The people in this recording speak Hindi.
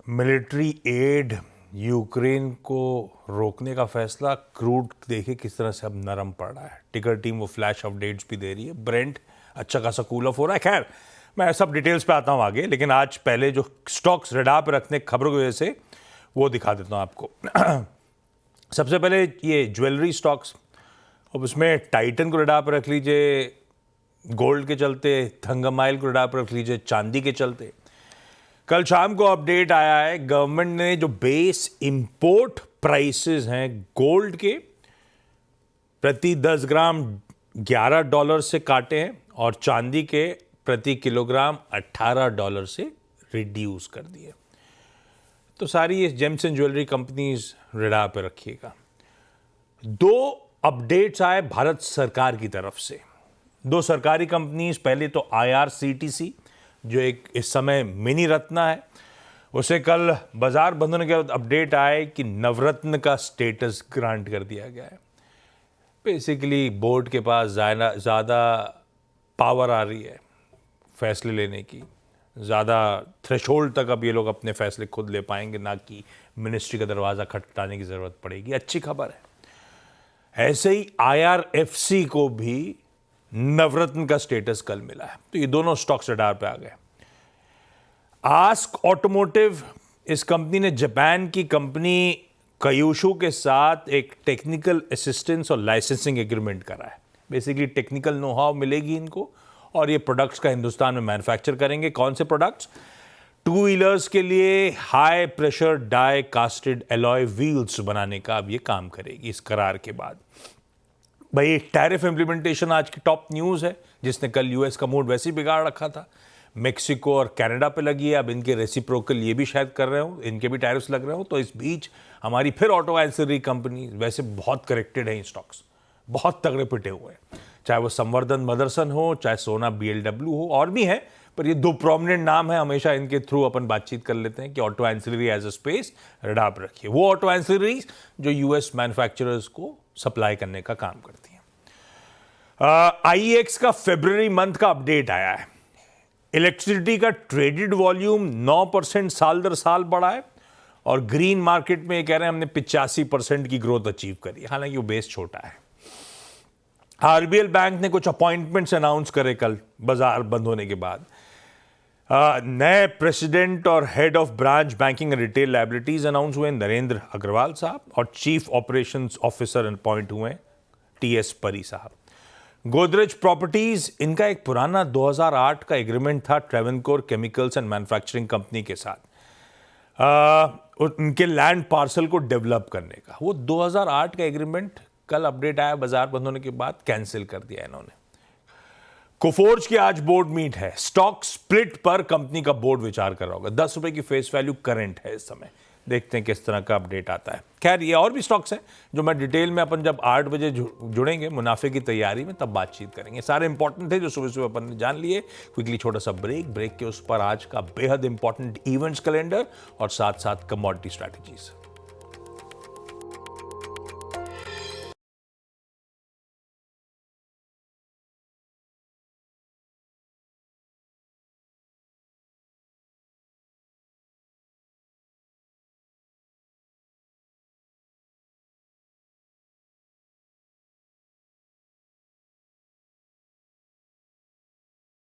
मिलिट्री एड यूक्रेन को रोकने का फैसला, क्रूड देखिए किस तरह से अब नरम पड़ रहा है। टिकर टीम वो फ्लैश अपडेट्स भी दे रही है। ब्रेंट अच्छा खासा कूल ऑफ हो रहा है। खैर मैं सब डिटेल्स पे आता हूँ आगे, लेकिन आज पहले जो स्टॉक्स रडार पे रखने खबरों की वजह से वो दिखा देता हूँ आपको। सबसे पहले ये ज्वेलरी स्टॉक्स, अब उसमें टाइटन को रडार पे रख लीजिए, गोल्ड के चलते, थंगमाइल को रडार पे रख लीजिए, चांदी के चलते। कल शाम को अपडेट आया है, गवर्नमेंट ने जो बेस इंपोर्ट प्राइसेस हैं गोल्ड के प्रति 10 ग्राम $11 से काटे हैं और चांदी के प्रति किलोग्राम $18 से रिड्यूस कर दिए। तो सारी ये James and jewellery companies radar पे रखिएगा। दो अपडेट्स आए भारत सरकार की तरफ से, दो सरकारी कंपनीज। पहले तो IRCTC जो एक इस समय मिनी रत्ना है, उसे कल बाजार बंद होने के बाद अपडेट आए कि नवरत्न का स्टेटस ग्रांट कर दिया गया है। बेसिकली बोर्ड के पास ज़्यादा पावर आ रही है फैसले लेने की, ज़्यादा थ्रेशोल्ड तक अब ये लोग अपने फैसले खुद ले पाएंगे, ना कि मिनिस्ट्री का दरवाज़ा खटखटाने की ज़रूरत पड़ेगी। अच्छी खबर है। ऐसे ही IRFC को भी नवरत्न का स्टेटस कल मिला है। तो ये दोनों स्टॉक्स रडार पे आ गए। आस्क ऑटोमोटिव, इस कंपनी ने जापान की कंपनी कयूशू के साथ एक टेक्निकल असिस्टेंस और लाइसेंसिंग एग्रीमेंट करा है। बेसिकली टेक्निकल नो हाउ मिलेगी इनको और ये प्रोडक्ट्स का हिंदुस्तान में मैन्युफैक्चर करेंगे। कौन से प्रोडक्ट्स? 2 व्हीलर्स के लिए high pressure die casted alloy wheels बनाने का अब ये काम करेगी इस करार के बाद। भाई टैरिफ इंप्लीमेंटेशन आज की टॉप न्यूज़ है, जिसने कल यूएस का मूड वैसे ही बिगाड़ रखा था। मेक्सिको और कनाडा पे लगी है, अब इनके रेसिप्रोकल ये भी शायद कर रहे हो, इनके भी टैरिफ्स लग रहे हो। तो इस बीच हमारी फिर ऑटो एंसिलरी कंपनी वैसे बहुत करेक्टेड है, स्टॉक्स बहुत तगड़े पिटे हुए हैं, चाहे वो संवर्धन मदरसन हो, चाहे सोना BLW हो, और भी हैं, पर ये दो प्रोमिनेंट नाम है। हमेशा इनके थ्रू अपन बातचीत कर लेते हैं कि auto ancillary as a space radar पर रखिए। वो ऑटो एंसिलरी जो यूएस मैन्युफैक्चरर्स को सप्लाई करने का काम करती हैं। IEX का फरवरी मंथ का अपडेट आया है। इलेक्ट्रिसिटी का ट्रेडेड वॉल्यूम 9% साल दर साल बढ़ा है और ग्रीन मार्केट में ये कह रहे हैं हमने 85% की ग्रोथ अचीव करी, हालांकि वो बेस छोटा है। RBL बैंक ने कुछ अपॉइंटमेंट्स अनाउंस करे कल बाजार बंद होने के बाद। नए प्रेसिडेंट और head of branch banking and retail liabilities announce हुए नरेंद्र अग्रवाल साहब, और चीफ ऑपरेशंस ऑफिसर अपॉइंट हुए TS परी साहब। गोदरेज प्रॉपर्टीज, इनका एक पुराना 2008 का एग्रीमेंट था Travancore chemicals and manufacturing company के साथ उनके लैंड पार्सल को डेवलप करने का। वो 2008 का एग्रीमेंट कल अपडेट आया बाजार बंद होने के बाद कैंसिल कर दिया इन्होंने। कोफोर्ज की आज बोर्ड मीट है। स्टॉक स्प्लिट पर कंपनी का बोर्ड विचार कर रहा होगा। ₹10 की फेस वैल्यू करंट है इस समय। देखते हैं किस तरह का अपडेट आता है। खैर ये और भी स्टॉक्स हैं जो मैं डिटेल में अपन जब 8 बजे जुड़ेंगे मुनाफे की तैयारी में तब बातचीत करेंगे। सारे इंपॉर्टेंट थे जो सुबह सुबह अपन ने जान लिए। क्विकली छोटा सा ब्रेक के उस पर आज का बेहद इंपॉर्टेंट इवेंट्स कैलेंडर और साथ साथ कमोडिटी स्ट्रैटेजीज।